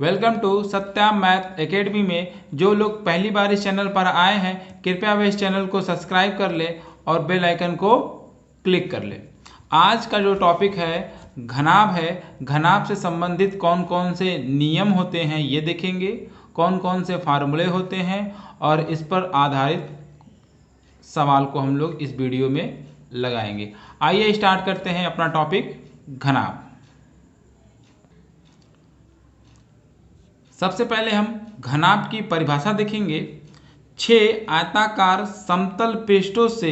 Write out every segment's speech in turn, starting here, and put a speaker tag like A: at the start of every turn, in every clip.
A: Welcome to Satya math academy में जो लोग पहली बार इस चैनल पर आए हैं कृपया वे इस चैनल को सब्सक्राइब कर ले और बेल आइकन को क्लिक कर ले। आज का जो टॉपिक है घनाभ है। घनाभ से संबंधित कौन कौन से नियम होते हैं ये देखेंगे, कौन कौन से फार्मूले होते हैं और इस पर आधारित सवाल को हम लोग इस वीडियो में लगाएंगे। आइए स्टार्ट करते हैं अपना टॉपिक घनाभ। सबसे पहले हम घनाभ की परिभाषा देखेंगे। 6 आयताकार समतल पृष्ठों से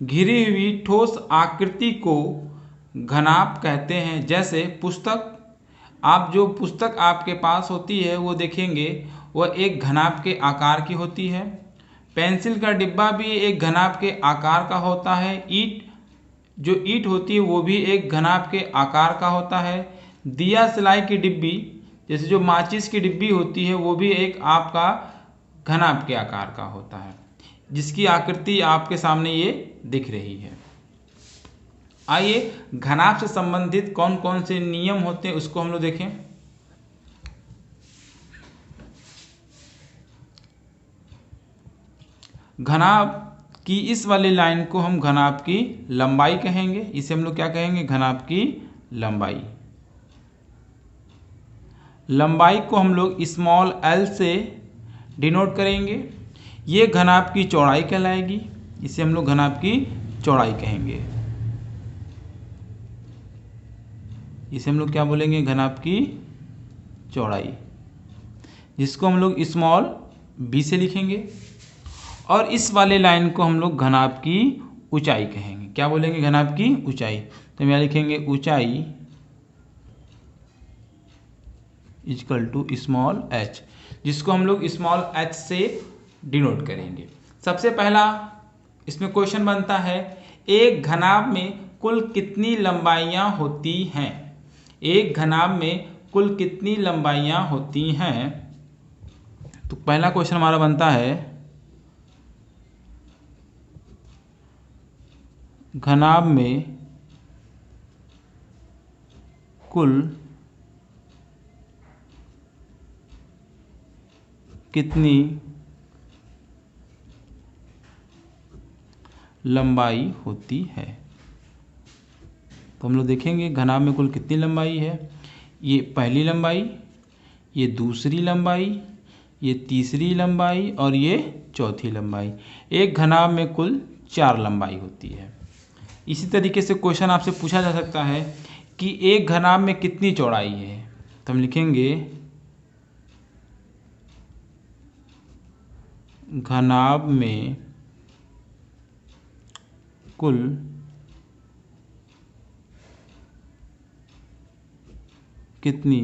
A: घिरी हुई ठोस आकृति को घनाभ कहते हैं। जैसे पुस्तक, आप जो पुस्तक आपके पास होती है वो देखेंगे वह एक घनाभ के आकार की होती है। पेंसिल का डिब्बा भी एक घनाभ के आकार का होता है। जो ईंट होती है वो भी एक घनाभ के आकार का होता है। दिया सिलाई की डिब्बी, जैसे जो माचिस की डिब्बी होती है वो भी एक आपका घनाभ के आकार का होता है, जिसकी आकृति आपके सामने ये दिख रही है। आइए घनाभ से संबंधित कौन कौन से नियम होते हैं उसको हम लोग देखें। घनाभ की इस वाली लाइन को हम घनाभ की लंबाई कहेंगे। इसे हम लोग क्या कहेंगे? घनाभ की लंबाई। लंबाई को हम लोग स्मॉल l से डिनोट करेंगे। ये घनाभ की चौड़ाई कहलाएगी। इसे हम लोग घनाभ की चौड़ाई कहेंगे। इसे हम लोग क्या बोलेंगे? घनाभ की चौड़ाई, जिसको हम लोग स्मॉल b से लिखेंगे। और इस वाले लाइन को हम लोग घनाभ की ऊंचाई कहेंगे। क्या बोलेंगे? घनाभ की ऊंचाई। तो हम यहाँ लिखेंगे ऊंचाई इक्वल टू स्मॉल h, जिसको हम लोग स्मॉल h से डिनोट करेंगे। सबसे पहला इसमें क्वेश्चन बनता है, एक घनाभ में कुल कितनी लंबाइयाँ होती हैं? एक घनाभ में कुल कितनी लंबाइयाँ होती हैं? तो पहला क्वेश्चन हमारा बनता है, घनाभ में कुल कितनी लंबाई होती है? तो हम लोग देखेंगे घनाभ में कुल कितनी लंबाई है। ये पहली लंबाई, ये दूसरी लंबाई, ये तीसरी लंबाई और ये चौथी लंबाई। एक घनाभ में कुल 4 लंबाई होती है। इसी तरीके से क्वेश्चन आपसे पूछा जा सकता है कि एक घनाभ में कितनी चौड़ाई है। तो हम लिखेंगे घनाभ में कुल कितनी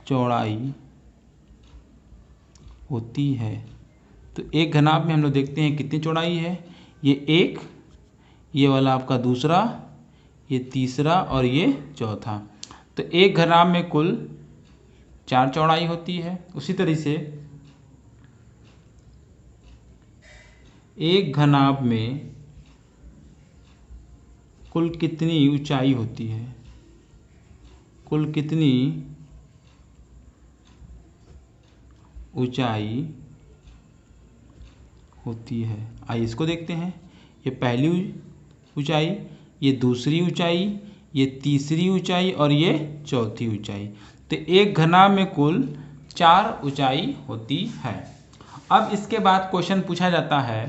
A: चौड़ाई होती है। तो एक घनाभ में हम लोग देखते हैं कितनी चौड़ाई है। ये एक, ये वाला आपका दूसरा, ये तीसरा और ये चौथा। तो एक घनाभ में कुल 4 चौड़ाई होती है। उसी तरह से एक घनाभ में कुल कितनी ऊंचाई होती है? कुल कितनी ऊंचाई होती है? आइए इसको देखते हैं। ये पहली ऊंचाई, ये दूसरी ऊंचाई, ये तीसरी ऊंचाई और ये चौथी ऊंचाई। तो एक घनाभ में कुल 4 ऊंचाई होती है। अब इसके बाद क्वेश्चन पूछा जाता है,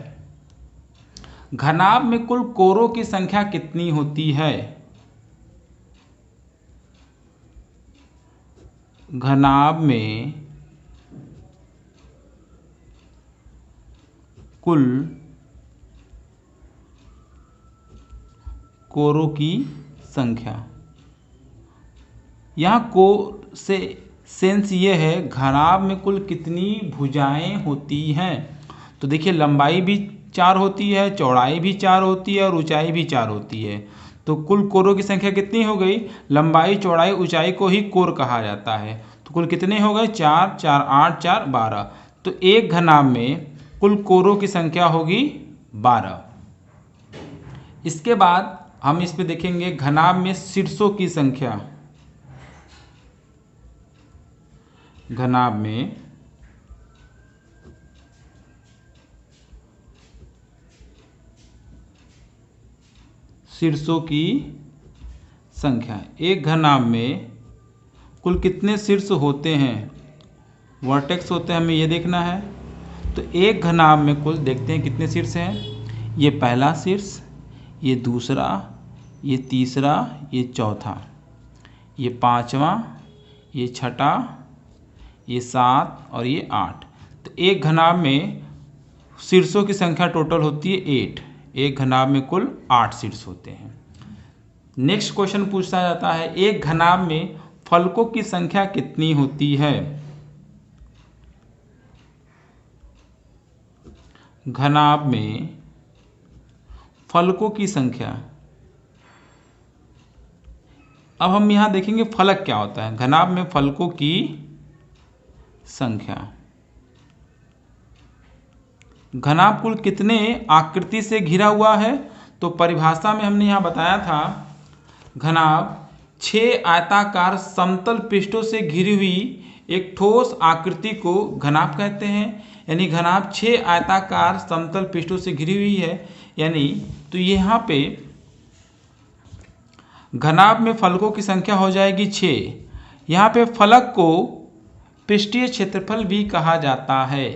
A: घनाभ में कुल कोरों की संख्या कितनी होती है? घनाभ में कुल कोरों की संख्या। यहाँ कोर से सेंस ये है घनाभ में कुल कितनी भुजाएं होती हैं। तो देखिए लंबाई भी 4 होती है, चौड़ाई भी 4 होती है और ऊंचाई भी 4 होती है। तो कुल कोरों की संख्या कितनी हो गई? लंबाई, चौड़ाई, ऊंचाई को ही कोर कहा जाता है। तो कुल कितने हो गए? 4, 4, 8, 4, 12। तो एक घनाभ में कुल कोरों की संख्या होगी 12। इसके बाद हम इस पे देखेंगे घनाभ में शीर्षों की संख्या। घनाभ में शीर्षों की संख्या। एक घनाभ में कुल कितने शीर्ष होते हैं, वर्टेक्स होते हैं, हमें ये देखना है। तो एक घनाभ में कुल देखते हैं कितने शीर्ष हैं। ये पहला शीर्ष, ये दूसरा, ये तीसरा, ये चौथा, ये पांचवा, ये छठा, ये 7 और ये 8। तो एक घनाभ में शीर्षों की संख्या टोटल होती है 8। एक घनाभ में कुल 8 शीर्ष होते हैं। नेक्स्ट क्वेश्चन पूछा जाता है, एक घनाभ में फलकों की संख्या कितनी होती है। घनाभ में फलकों की संख्या। अब हम यहां देखेंगे फलक क्या होता है। घनाभ में फलकों की संख्या। घनाभ कुल कितने आकृति से घिरा हुआ है, तो परिभाषा में हमने यहां बताया था, घनाभ 6 आयताकार समतल पृष्ठों से घिरी हुई एक ठोस आकृति को घनाभ कहते हैं। यानी घनाभ 6 आयताकार समतल पृष्ठों से घिरी हुई है। यानी तो यहाँ पे घनाभ में फलकों की संख्या हो जाएगी 6। यहाँ पे फलक को पृष्ठीय क्षेत्रफल भी कहा जाता है।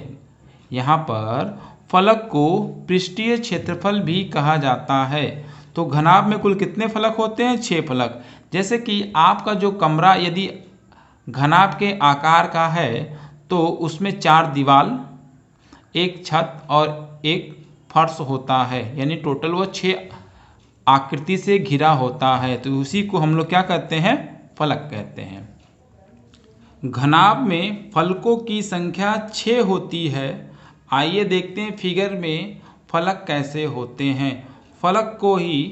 A: यहाँ पर फलक को पृष्ठीय क्षेत्रफल भी कहा जाता है। तो घनाभ में कुल कितने फलक होते हैं, 6 फलक। जैसे कि आपका जो कमरा यदि घनाभ के आकार का है तो उसमें 4 दीवार, एक छत और एक फर्श होता है। यानी टोटल वो 6 आकृति से घिरा होता है। तो उसी को हम लोग क्या कहते हैं, फलक कहते हैं। घनाभ में फलकों की संख्या 6 होती है। आइए देखते हैं फिगर में फलक कैसे होते हैं। फलक को ही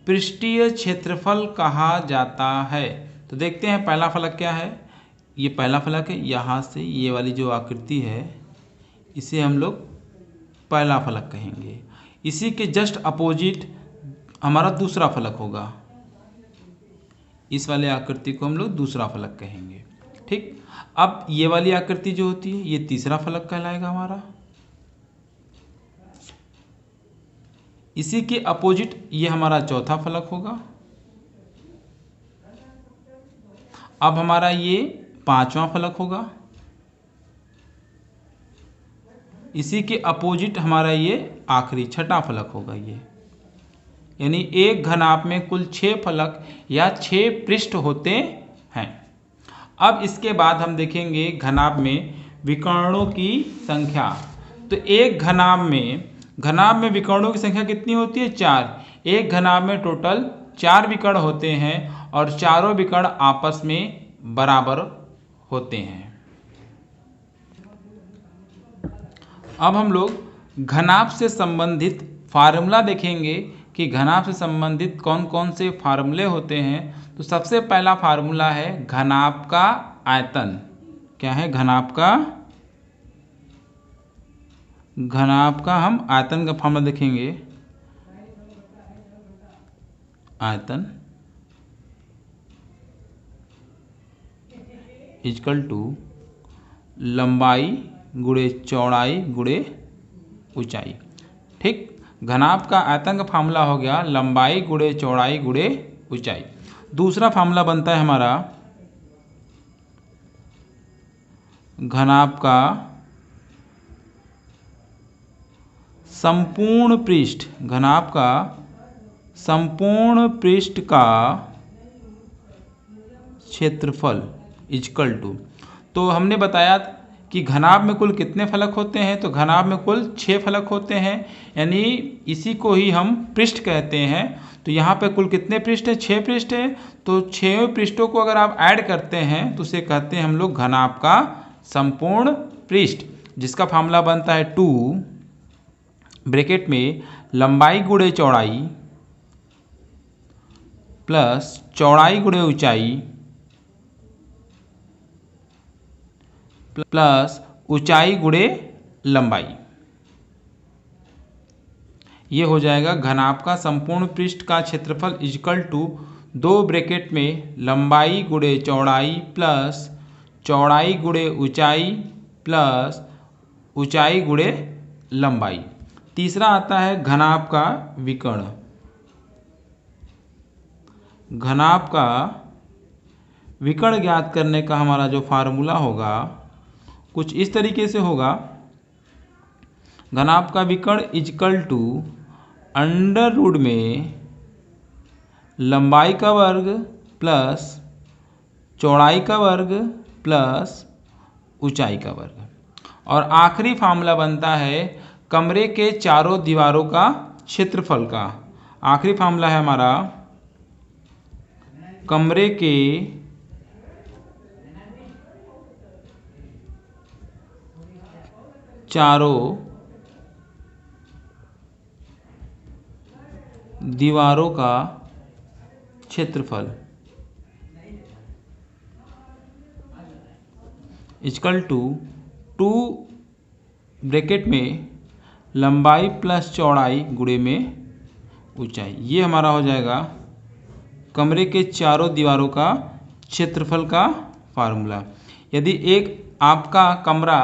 A: पृष्ठीय क्षेत्रफल कहा जाता है। तो देखते हैं पहला फलक क्या है। ये पहला फलक है। यहाँ से ये वाली जो आकृति है इसे हम लोग पहला फलक कहेंगे। इसी के जस्ट अपोजिट हमारा दूसरा फलक होगा। इस वाले आकृति को हम लोग दूसरा फलक कहेंगे। ठीक, अब ये वाली आकृति जो होती है ये तीसरा फलक कहलाएगा हमारा। इसी के अपोजिट ये हमारा चौथा फलक होगा। अब हमारा ये 5वां फलक होगा। इसी के अपोजिट हमारा ये आखिरी 6ठा फलक होगा। ये यानी एक घनाभ में कुल 6 फलक या 6 पृष्ठ होते हैं। अब इसके बाद हम देखेंगे घनाभ में विकर्णों की संख्या। तो एक घनाभ में विकर्णों की संख्या कितनी होती है, 4। एक घनाभ में टोटल 4 विकर्ण होते हैं और चारों विकर्ण आपस में बराबर होते हैं। अब हम लोग घनाभ से संबंधित फार्मूला देखेंगे कि घनाभ से संबंधित कौन कौन से फार्मूले होते हैं। तो सबसे पहला फार्मूला है घनाभ का आयतन। क्या है, घनाभ का हम आयतन का फार्मूला देखेंगे। आयतन इक्वल टू लंबाई गुणे चौड़ाई गुणे ऊंचाई। ठीक, घनाभ का आयतन का फार्मूला हो गया लंबाई गुणे चौड़ाई गुणे ऊंचाई। दूसरा फार्मूला बनता है हमारा घनाभ का संपूर्ण पृष्ठ। घनाभ का संपूर्ण पृष्ठ का क्षेत्रफल इक्वल टू, तो हमने बताया कि घनाभ में कुल कितने फलक होते हैं। तो घनाभ में कुल 6 फलक होते हैं। यानी इसी को ही हम पृष्ठ कहते हैं। तो यहाँ पे कुल कितने पृष्ठ है, 6 पृष्ठ है। तो 6 पृष्ठों को अगर आप ऐड करते हैं तो उसे कहते हैं हम लोग घनाभ का संपूर्ण पृष्ठ, जिसका फार्मूला बनता है 2 ब्रैकेट में लंबाई गुणे चौड़ाई प्लस चौड़ाई गुणे ऊंचाई प्लस ऊंचाई गुणे लंबाई। ये हो जाएगा घनाभ का संपूर्ण पृष्ठ का क्षेत्रफल इक्वल टू 2 ब्रैकेट में लंबाई गुणे चौड़ाई प्लस चौड़ाई गुणे ऊंचाई प्लस ऊंचाई गुणे लंबाई। तीसरा आता है घनाभ का विकर्ण। घनाभ का विकर्ण ज्ञात करने का हमारा जो फार्मूला होगा कुछ इस तरीके से होगा। घनाभ का विकर्ण इक्वल टू अंडर रूट में लंबाई का वर्ग प्लस चौड़ाई का वर्ग प्लस ऊंचाई का वर्ग। और आखिरी फार्मूला बनता है कमरे के चारों दीवारों का क्षेत्रफल का। आखिरी फार्मूला है हमारा कमरे के चारों दीवारों का क्षेत्रफल इक्वल टू 2 ब्रैकेट में लंबाई प्लस चौड़ाई गुणे में ऊंचाई। ये हमारा हो जाएगा कमरे के चारों दीवारों का क्षेत्रफल का फार्मूला। यदि एक आपका कमरा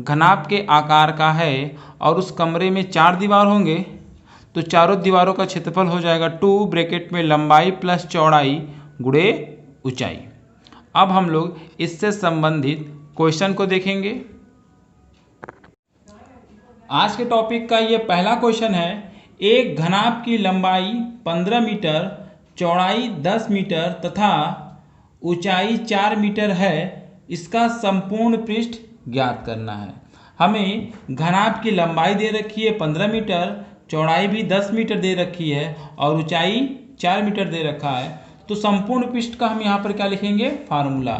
A: घनाभ के आकार का है और उस कमरे में 4 दीवार होंगे तो चारों दीवारों का क्षेत्रफल हो जाएगा 2 ब्रैकेट में लंबाई प्लस चौड़ाई गुणे ऊंचाई। अब हम लोग इससे संबंधित क्वेश्चन को देखेंगे। आज के टॉपिक का ये पहला क्वेश्चन है। एक घनाभ की लंबाई 15 मीटर, चौड़ाई 10 मीटर तथा ऊंचाई 4 मीटर है। इसका संपूर्ण पृष्ठ ज्ञात करना है। हमें घनाभ की लंबाई दे रखी है 15 मीटर, चौड़ाई भी 10 मीटर दे रखी है और ऊंचाई 4 मीटर दे रखा है। तो संपूर्ण पृष्ठ का हम यहाँ पर क्या लिखेंगे? फार्मूला।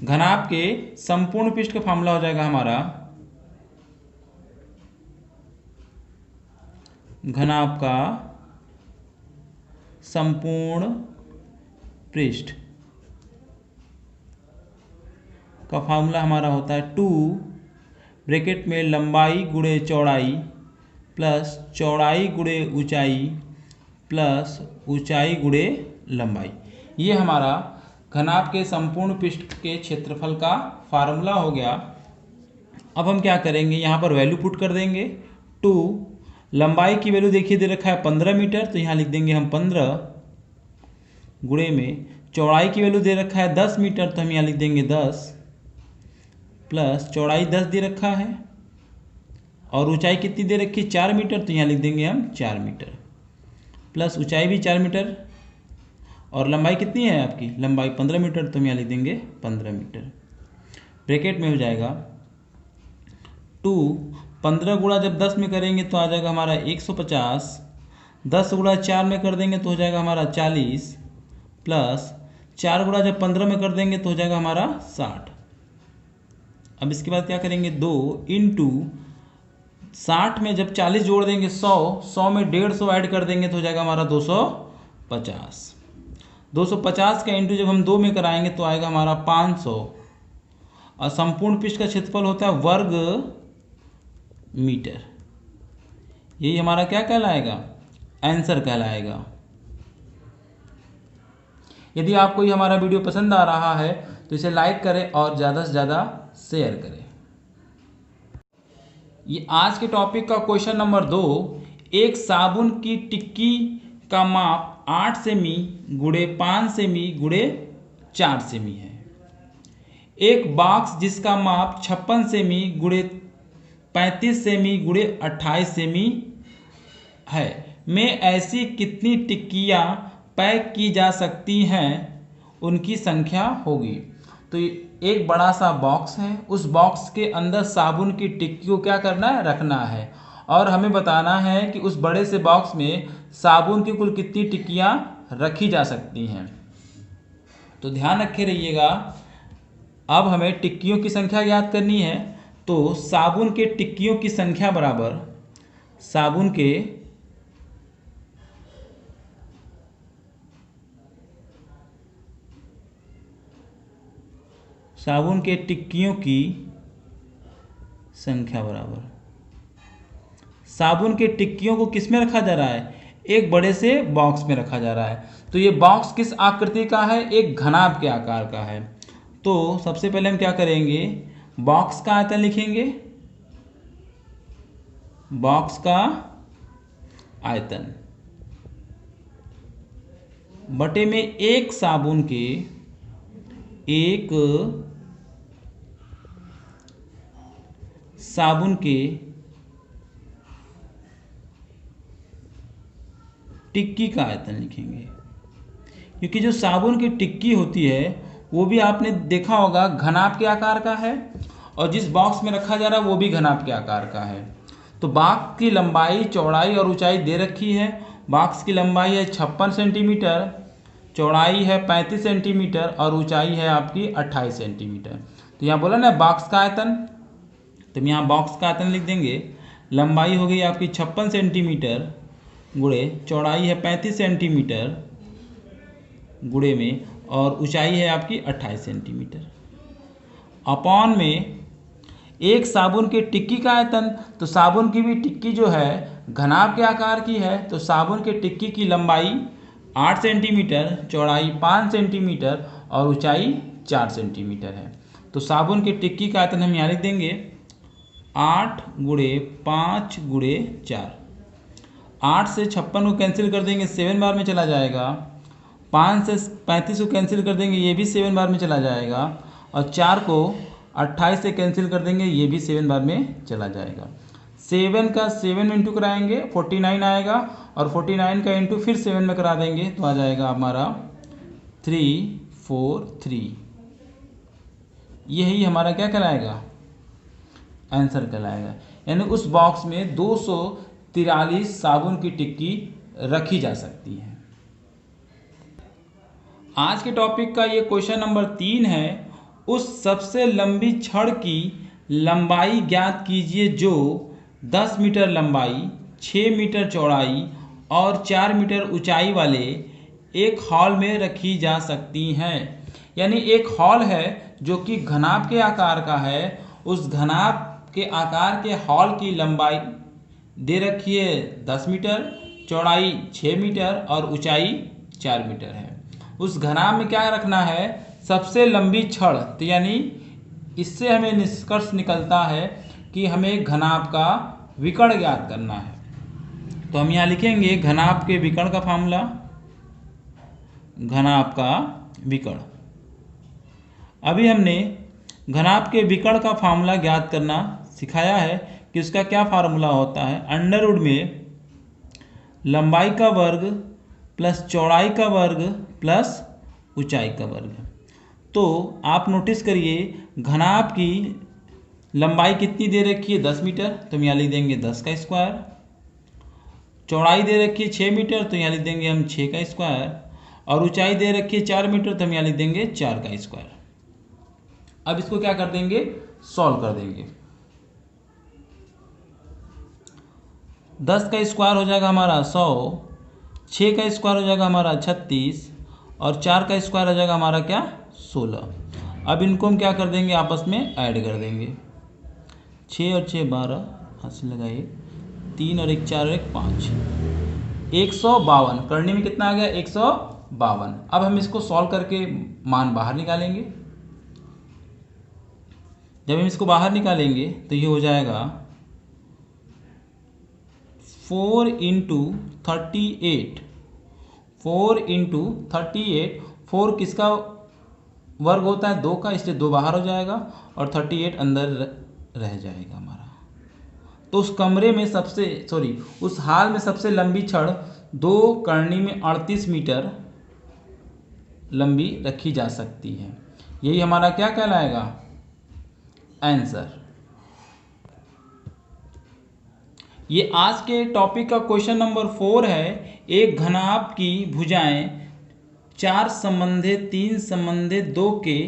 A: घनाभ के संपूर्ण पृष्ठ का फार्मूला हो जाएगा हमारा घनाभ का संपूर्ण पृष्ठ का फार्मूला हमारा होता है 2 ब्रैकेट में लंबाई गुणे चौड़ाई प्लस चौड़ाई गुणे ऊंचाई प्लस ऊंचाई गुणे लंबाई। ये हमारा घनाभ के संपूर्ण पृष्ठ के क्षेत्रफल का फार्मूला हो गया। अब हम क्या करेंगे, यहाँ पर वैल्यू पुट कर देंगे। 2 लंबाई की वैल्यू देखिए दे रखा है 15 मीटर, तो यहाँ लिख देंगे हम 15 गुणे में चौड़ाई की वैल्यू दे रखा है 10 मीटर, तो हम यहाँ लिख देंगे 10 प्लस चौड़ाई 10 दे रखा है और ऊंचाई कितनी दे रखी है 4 मीटर, तो यहाँ लिख देंगे हम 4 मीटर प्लस ऊंचाई भी 4 मीटर और लंबाई कितनी है आपकी लंबाई 15 मीटर, तो हम यहाँ लिख देंगे 15 मीटर। ब्रैकेट में हो जाएगा 2 15 गुणा जब 10 में करेंगे तो आ जाएगा हमारा 150, 10 गुणा 4 में कर देंगे तो हो जाएगा हमारा 40 प्लस 4 गुणा जब 15 में कर देंगे तो हो जाएगा हमारा 60। अब इसके बाद क्या करेंगे 2 इंटू 60 में जब 40 जोड़ देंगे 100, 100 में 150 ऐड कर देंगे तो हो जाएगा हमारा 250। 250 का इंटू जब हम 2 में कराएंगे तो आएगा हमारा 500 और संपूर्ण पृष्ठ का क्षेत्रफल होता है वर्ग मीटर। यही हमारा क्या कहलाएगा? आंसर कहलाएगा। यदि आपको ये हमारा वीडियो पसंद आ रहा है तो इसे लाइक करें और ज़्यादा से ज़्यादा शेयर करें। ये आज के टॉपिक का क्वेश्चन नंबर 2। एक साबुन की टिक्की का माप 8 सेमी गुणे 5 सेमी गुणे 4 सेमी है। एक बॉक्स जिसका माप 56 सेमी गुणे 35 सेमी गुणे 28 सेमी है में ऐसी कितनी टिक्कियाँ पैक की जा सकती हैं, उनकी संख्या होगी। तो एक बड़ा सा बॉक्स है, उस बॉक्स के अंदर साबुन की टिक्की को क्या करना है? रखना है और हमें बताना है कि उस बड़े से बॉक्स में साबुन की कुल कितनी टिक्कियाँ रखी जा सकती हैं। तो ध्यान रखे रहिएगा। अब हमें टिक्कियों की संख्या ज्ञात करनी है। तो साबुन के टिक्कियों की संख्या बराबर साबुन के टिक्कियों की संख्या बराबर साबुन के टिक्कियों को किस में रखा जा रहा है, एक बड़े से बॉक्स में रखा जा रहा है। तो ये बॉक्स किस आकृति का है, एक घनाभ के आकार का है। तो सबसे पहले हम क्या करेंगे, बॉक्स का आयतन लिखेंगे, बॉक्स का आयतन बटे में एक साबुन के टिक्की का आयतन लिखेंगे, क्योंकि जो साबुन की टिक्की होती है वो भी आपने देखा होगा घनाभ के आकार का है, और जिस बॉक्स में रखा जा रहा है वो भी घनाभ के आकार का है। तो बॉक्स की लंबाई, चौड़ाई और ऊंचाई दे रखी है। बॉक्स की लंबाई है 56 सेंटीमीटर, चौड़ाई है 35 सेंटीमीटर और ऊंचाई है आपकी 28 सेंटीमीटर। तो यहाँ बोला ना बॉक्स का आयतन, तो हम यहाँ बॉक्स का आयतन लिख देंगे। लंबाई हो गई आपकी 56 सेंटीमीटर गुणे चौड़ाई है 35 सेंटीमीटर गुणे में, और ऊंचाई है आपकी 28 सेंटीमीटर, अपॉन में एक साबुन की टिक्की का आयतन। तो साबुन की भी टिक्की जो है घनाभ के आकार की है, तो साबुन की टिक्की की लंबाई 8 सेंटीमीटर, चौड़ाई 5 सेंटीमीटर और ऊंचाई 4 सेंटीमीटर है। तो साबुन की टिक्की का आयतन हम यहाँ लिख देंगे 8 गुणे 5 गुणे 4। 8 से 56 को कैंसिल कर देंगे, 7 बार में चला जाएगा। 5 से 35 को कैंसिल कर देंगे, ये भी 7 बार में चला जाएगा। और 4 को 28 से कैंसिल कर देंगे, ये भी 7 बार में चला जाएगा। 7 का 7 में इंटू कराएंगे 49 आएगा, और 49 का इंटू फिर 7 में करा देंगे तो आ जाएगा हमारा 343। यही हमारा क्या कहलाएगा, आंसर कहलाएगा। यानी उस बॉक्स में 243 साबुन की टिक्की रखी जा सकती है। आज के टॉपिक का ये क्वेश्चन नंबर 3 है। उस सबसे लंबी छड़ की लंबाई ज्ञात कीजिए जो 10 मीटर लंबाई, 6 मीटर चौड़ाई और 4 मीटर ऊंचाई वाले एक हॉल में रखी जा सकती हैं। यानी एक हॉल है जो कि घनाभ के आकार का है, उस घनाभ के आकार के हॉल की लंबाई दे रखी है 10 मीटर, चौड़ाई 6 मीटर और ऊंचाई 4 मीटर है। उस घनाभ में क्या रखना है, सबसे लंबी छड़। तो यानी इससे हमें निष्कर्ष निकलता है कि हमें घनाभ का विकर्ण ज्ञात करना है। तो हम यहाँ लिखेंगे घनाभ के विकर्ण का फार्मूला, घनाभ का विकर्ण। अभी हमने घनाभ के विकर्ण का फार्मूला ज्ञात करना सिखाया है कि उसका क्या फार्मूला होता है, अंडर रूट में लंबाई का वर्ग प्लस चौड़ाई का वर्ग प्लस ऊंचाई का वर्ग। तो आप नोटिस करिए घनाभ की लंबाई कितनी दे रखी है 10 मीटर, तो हम यहाँ लिख देंगे 10 का स्क्वायर। चौड़ाई दे रखी है 6 मीटर, तो यहाँ लिख देंगे हम 6 का स्क्वायर। और ऊंचाई दे रखी है 4 मीटर, तो हम यहाँ लिख देंगे 4 का स्क्वायर। अब इसको क्या कर देंगे, सॉल्व कर देंगे। 10 का स्क्वायर हो जाएगा हमारा 100, 6 का स्क्वायर हो जाएगा हमारा 36 और 4 का स्क्वायर हो जाएगा हमारा क्या 16। अब इनको हम क्या कर देंगे, आपस में ऐड कर देंगे। 6 और 6 12, हाथ से लगाइए, 3 और 1 4 और 1 5, 152। करने में कितना आ गया 152। अब हम इसको सॉल्व करके मान बाहर निकालेंगे। जब हम इसको बाहर निकालेंगे तो ये हो जाएगा 4 इंटू 38, 4 इंटू 38। 4 किसका वर्ग होता है 2 का, इसलिए 2 बाहर हो जाएगा और 38 अंदर रह जाएगा हमारा। तो उस कमरे में उस हाल में सबसे लंबी छड़ 2 करनी में 38 मीटर लंबी रखी जा सकती है। यही हमारा क्या कहलाएगा, आंसर। ये आज के टॉपिक का क्वेश्चन नंबर 4 है। एक घनाभ की भुजाएं 4 संबंधे 3 संबंधे 2 के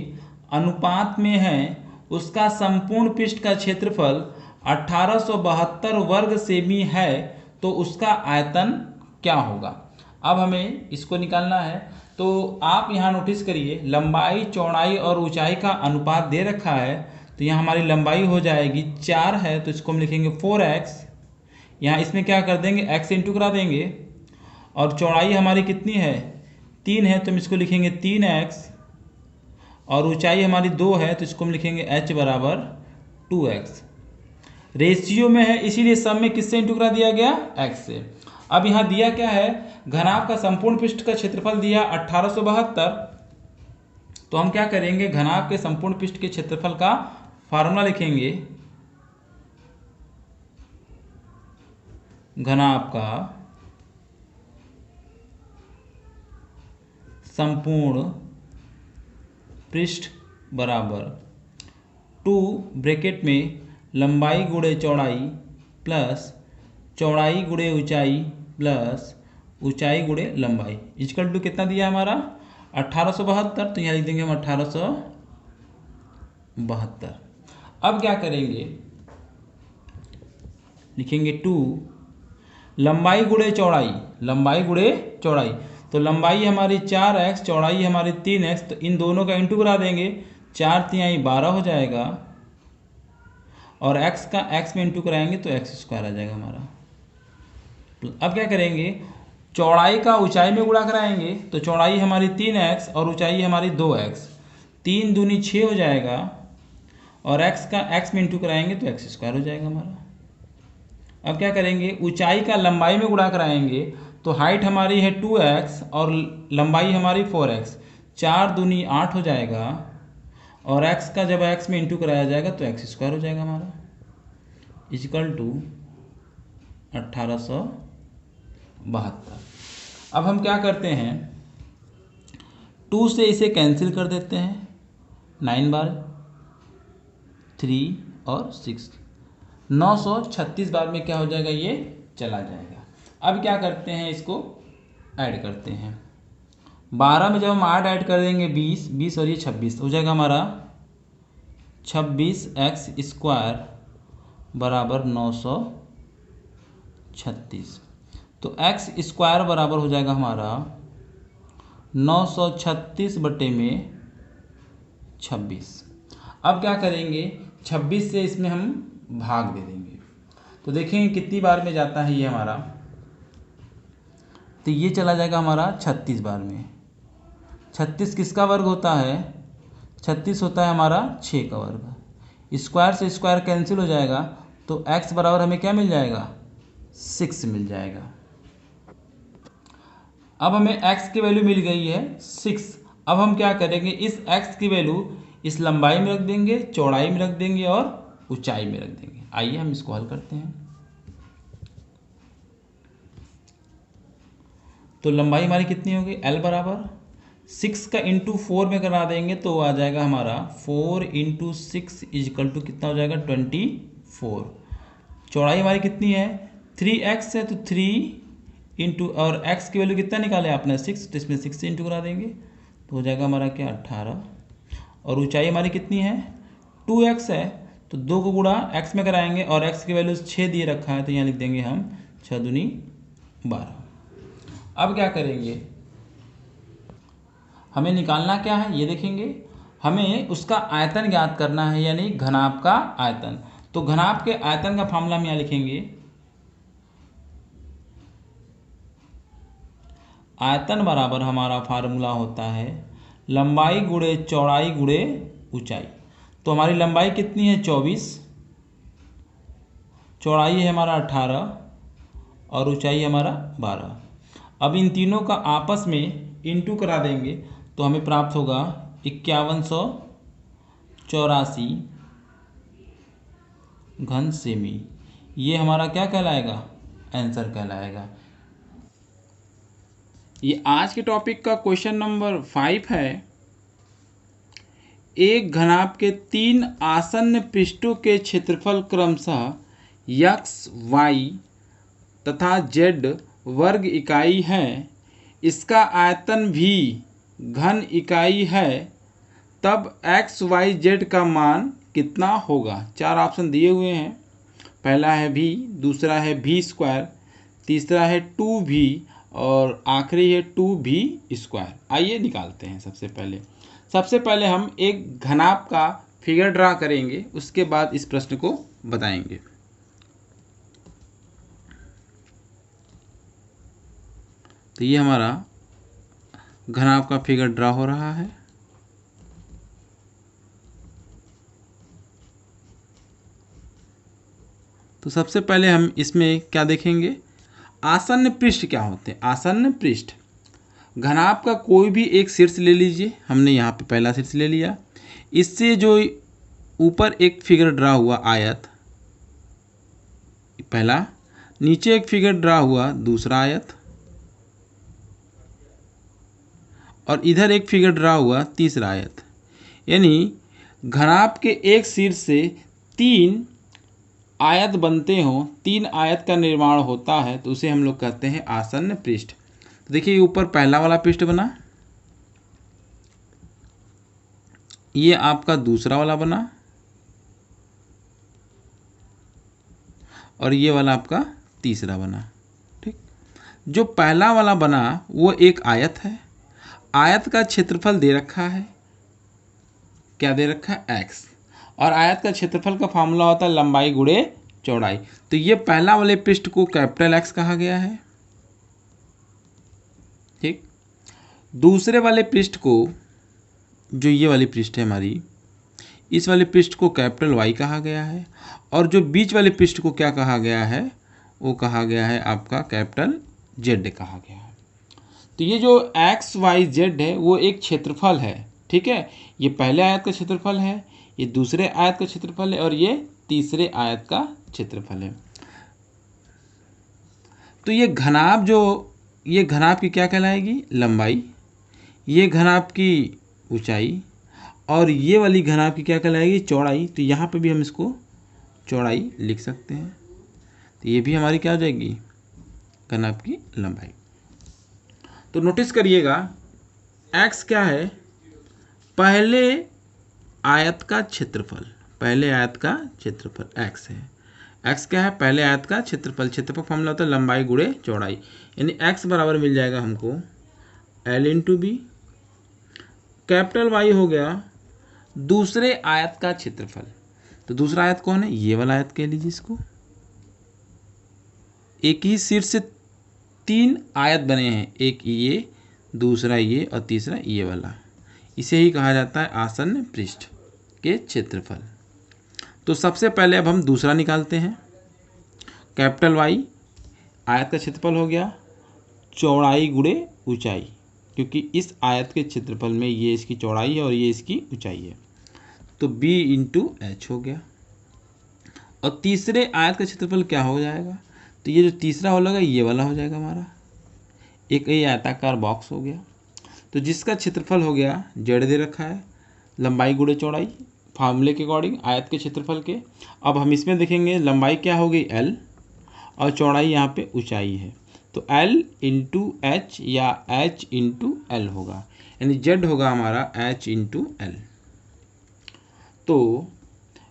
A: अनुपात में है, उसका संपूर्ण पृष्ठ का क्षेत्रफल 1872 वर्ग सेमी है, तो उसका आयतन क्या होगा। अब हमें इसको निकालना है। तो आप यहाँ नोटिस करिए लंबाई, चौड़ाई और ऊंचाई का अनुपात दे रखा है। तो यहाँ हमारी लंबाई हो जाएगी 4 है, तो इसको हम लिखेंगे 4x। यहाँ इसमें क्या कर देंगे, x इंटू करा देंगे, और चौड़ाई हमारी कितनी है 3 है, तो हम इसको लिखेंगे 3x, और ऊंचाई हमारी 2 है, तो इसको हम लिखेंगे h बराबर 2x। रेशियो में है इसीलिए सब में किससे इंटू करा दिया गया, x से। अब यहाँ दिया क्या है, घनाभ का संपूर्ण पृष्ठ का क्षेत्रफल दिया 1872। तो हम क्या करेंगे, घनाभ के संपूर्ण पृष्ठ के क्षेत्रफल का फार्मूला लिखेंगे। घनाभ का संपूर्ण पृष्ठ बराबर 2 ब्रैकेट में लंबाई गुणे चौड़ाई प्लस चौड़ाई गुणे ऊंचाई प्लस ऊंचाई गुणे लंबाई इक्वल टू कितना दिया हमारा 1872। तो यहाँ लिख देंगे हम 1872। अब क्या करेंगे, लिखेंगे 2 लंबाई गुणे चौड़ाई, लंबाई गुणे चौड़ाई, तो लंबाई हमारी 4x, चौड़ाई हमारी 3x, तो इन दोनों का इंटू करा देंगे, 4 तिहाई 12 हो जाएगा, और x का x में इंटू कराएंगे तो x स्क्वायर आ जाएगा हमारा। अब क्या करेंगे, चौड़ाई का ऊंचाई में गुणा कराएंगे, तो चौड़ाई हमारी 3x और ऊंचाई हमारी 2x, 3 दूनी 6 हो जाएगा, और x का x में इंटू कराएंगे तो x स्क्वायर हो जाएगा हमारा। अब क्या करेंगे, ऊंचाई का लंबाई में गुणा कराएंगे, तो हाइट हमारी है 2x और लंबाई हमारी 4x, 4 दूनी 8 हो जाएगा, और x का जब x में इंटू कराया जाएगा तो x स्क्वायर हो जाएगा हमारा, इक्वल टू 1872। अब हम क्या करते हैं, 2 से इसे कैंसिल कर देते हैं, 9 बार 3 और 6, 936 बार में क्या हो जाएगा, ये चला जाएगा। अब क्या करते हैं, इसको ऐड करते हैं। 12 में जब हम 8 ऐड कर देंगे 20, 20 और ये 26 हो जाएगा हमारा 26x स्क्वायर बराबर 936। तो x स्क्वायर बराबर हो जाएगा हमारा 936 बटे में 26। अब क्या करेंगे, 26 से इसमें हम भाग दे देंगे, तो देखेंगे कितनी बार में जाता है ये हमारा, तो ये चला जाएगा हमारा 36 बार में। 36 किसका वर्ग होता है, 36 होता है हमारा 6 का वर्ग। स्क्वायर से स्क्वायर कैंसिल हो जाएगा, तो x बराबर हमें क्या मिल जाएगा, 6 मिल जाएगा। अब हमें x की वैल्यू मिल गई है 6। अब हम क्या करेंगे, इस x की वैल्यू इस लंबाई में रख देंगे, चौड़ाई में रख देंगे और ऊंचाई में रख देंगे। आइए हम इसको हल करते हैं। तो लंबाई हमारी कितनी होगी, L बराबर 6 का इंटू 4 में करा देंगे तो आ जाएगा हमारा 4 इंटू 6 इजकल टू कितना हो जाएगा 24। चौड़ाई हमारी कितनी है 3x है, तो 3 इंटू और x की वैल्यू कितना निकाले आपने 6, तो इसमें 6 से इंटू करा देंगे तो हो जाएगा हमारा क्या 18। और ऊंचाई हमारी कितनी है 2x है, तो 2 को गुणा x में कराएंगे और x की वैल्यू 6 दिए रखा है, तो यहाँ लिख देंगे हम 6 दूनी 12। अब क्या करेंगे, हमें निकालना क्या है ये देखेंगे, हमें उसका आयतन ज्ञात करना है, यानी घनाभ का आयतन। तो घनाभ के आयतन का फार्मूला हम यहाँ लिखेंगे, आयतन बराबर हमारा फार्मूला होता है लंबाई गुणे चौड़ाई गुणे ऊंचाई। तो हमारी लंबाई कितनी है 24, चौड़ाई है हमारा 18 और ऊंचाई हमारा 12। अब इन तीनों का आपस में इंटू करा देंगे तो हमें प्राप्त होगा 5184 घन सेमी। ये हमारा क्या कहलाएगा, आंसर कहलाएगा। ये आज के टॉपिक का क्वेश्चन नंबर 5 है। एक घनाभ के 3 आसन्न पृष्ठों के क्षेत्रफल क्रमशः x, y तथा z वर्ग इकाई है, इसका आयतन भी घन इकाई है, तब x, y, z का मान कितना होगा। 4 ऑप्शन दिए हुए हैं, पहला है v, दूसरा है v स्क्वायर, तीसरा है 2v और आखिरी है 2v स्क्वायर। आइए निकालते हैं। सबसे पहले हम एक घनाभ का फिगर ड्रा करेंगे, उसके बाद इस प्रश्न को बताएंगे। तो ये हमारा घनाभ का फिगर ड्रा हो रहा है। तो सबसे पहले हम इसमें क्या देखेंगे, आसन्न पृष्ठ क्या होते हैं। आसन्न पृष्ठ, घनाभ का कोई भी एक शीर्ष ले लीजिए, हमने यहाँ पे पहला शीर्ष ले लिया, इससे जो ऊपर एक फिगर ड्रा हुआ आयत पहला, नीचे एक फिगर ड्रा हुआ दूसरा आयत, और इधर एक फिगर ड्रा हुआ तीसरा आयत। यानी घनाभ के एक शीर्ष से 3 आयत बनते हों, 3 आयत का निर्माण होता है, तो उसे हम लोग कहते हैं आसन्न पृष्ठ। तो देखिए ऊपर पहला वाला पृष्ठ बना, ये आपका दूसरा वाला बना, और ये वाला आपका तीसरा बना। ठीक, जो पहला वाला बना वो एक आयत है। आयत का क्षेत्रफल दे रखा है, क्या दे रखा है, x, और आयत का क्षेत्रफल का फार्मूला होता है लंबाई गुणे चौड़ाई। तो ये पहला वाले पृष्ठ को कैपिटल X कहा गया है। ठीक, दूसरे वाले पृष्ठ को, जो ये वाली पृष्ठ है हमारी, इस वाले पृष्ठ को कैपिटल Y कहा गया है, और जो बीच वाले पृष्ठ को क्या कहा गया है, वो कहा गया है आपका कैपिटल Z कहा गया है। तो ये जो एक्स वाई जेड है वो एक क्षेत्रफल है। ठीक है, ये पहले आयत का क्षेत्रफल है, ये दूसरे आयत का क्षेत्रफल है, और ये तीसरे आयत का क्षेत्रफल है। तो ये घनाभ, जो ये घनाभ की क्या कहलाएगी, लंबाई, ये घनाभ की ऊंचाई, और ये वाली घनाभ की क्या कहलाएगी, चौड़ाई। तो यहाँ पे भी हम इसको चौड़ाई लिख सकते हैं। तो ये भी हमारी क्या हो जाएगी, घनाभ की लंबाई। तो नोटिस करिएगा x क्या है, पहले आयत का क्षेत्रफल, पहले आयत का क्षेत्रफल x है। x क्या है, पहले आयत का क्षेत्रफल, क्षेत्रफल फॉर्मूला होता है लंबाई गुणे चौड़ाई। यानी x बराबर मिल जाएगा हमको L into b, capital Y हो गया दूसरे आयत का क्षेत्रफल। तो दूसरा आयत कौन है, ये वाला आयत कह लीजिए इसको। एक ही शीर्ष से 3 आयत बने हैं, एक ये, दूसरा ये, और तीसरा ये वाला। इसे ही कहा जाता है आसन्न पृष्ठ के क्षेत्रफल। तो सबसे पहले अब हम दूसरा निकालते हैं। कैपिटल Y आयत का क्षेत्रफल हो गया, चौड़ाई गुणे ऊंचाई, क्योंकि इस आयत के क्षेत्रफल में ये इसकी चौड़ाई है और ये इसकी ऊंचाई है। तो B इंटू एच हो गया। और तीसरे आयत का क्षेत्रफल क्या हो जाएगा, तो ये जो तीसरा हो लगा ये वाला हो जाएगा हमारा, एक ये आयताकार बॉक्स हो गया। तो जिसका क्षेत्रफल हो गया जेड दे रखा है, लंबाई गुणे चौड़ाई, फार्मूले के अकॉर्डिंग आयत के क्षेत्रफल के। अब हम इसमें देखेंगे लंबाई क्या हो गई L, और चौड़ाई यहाँ पे ऊंचाई है। तो L इंटू एच या H इंटू L होगा, यानी जेड होगा हमारा H इंटू L। तो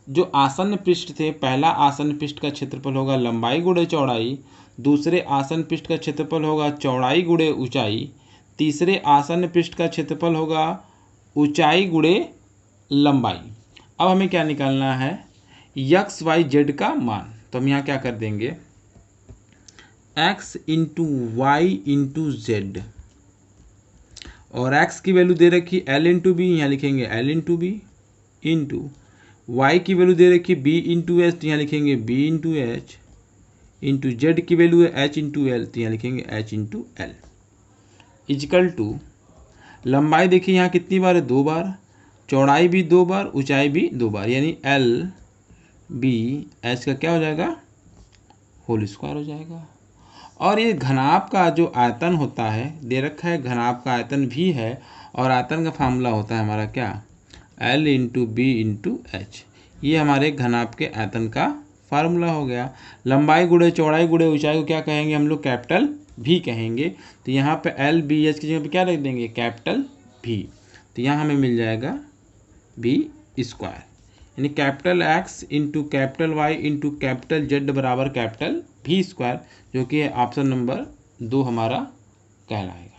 A: जो आसन्न पृष्ठ थे, पहला आसन्न पृष्ठ का क्षेत्रफल होगा लंबाई गुणे चौड़ाई, दूसरे आसन्न पृष्ठ का क्षेत्रफल होगा चौड़ाई गुणे ऊंचाई, तीसरे आसन्न पृष्ठ का क्षेत्रफल होगा ऊंचाई गुणे लंबाई। अब हमें क्या निकालना है, एक्स वाई जेड का मान। तो हम यहाँ क्या कर देंगे, x into y into z, और x की वैल्यू दे रखी L इंटू बी, यहाँ लिखेंगे L into b, into y की वैल्यू दे रखी b इंटू एच, तो यहाँ लिखेंगे b into h, into z की वैल्यू है h इंटू एल, तो यहाँ लिखेंगे h into l, equal to लंबाई देखिए यहाँ कितनी बार है, 2 बार, चौड़ाई भी 2 बार, ऊंचाई भी 2 बार, यानी L B H का क्या हो जाएगा, होल स्क्वायर हो जाएगा। और ये घनाभ का जो आयतन होता है दे रखा है, घनाभ का आयतन भी है, और आयतन का फार्मूला होता है हमारा क्या, L into b into h. ये हमारे घनाभ के आयतन का फार्मूला हो गया। लंबाई गुणे चौड़ाई गुणे ऊंचाई को क्या कहेंगे हम लोग, कैपिटल भी कहेंगे। तो यहाँ पे L B H की जगह पे क्या रख देंगे, कैपिटल भी। तो यहाँ हमें मिल जाएगा B स्क्वायर, यानी capital X into capital Y into capital Z बराबर कैपिटल भी स्क्वायर, जो कि ऑप्शन नंबर 2 हमारा कहलाएगा।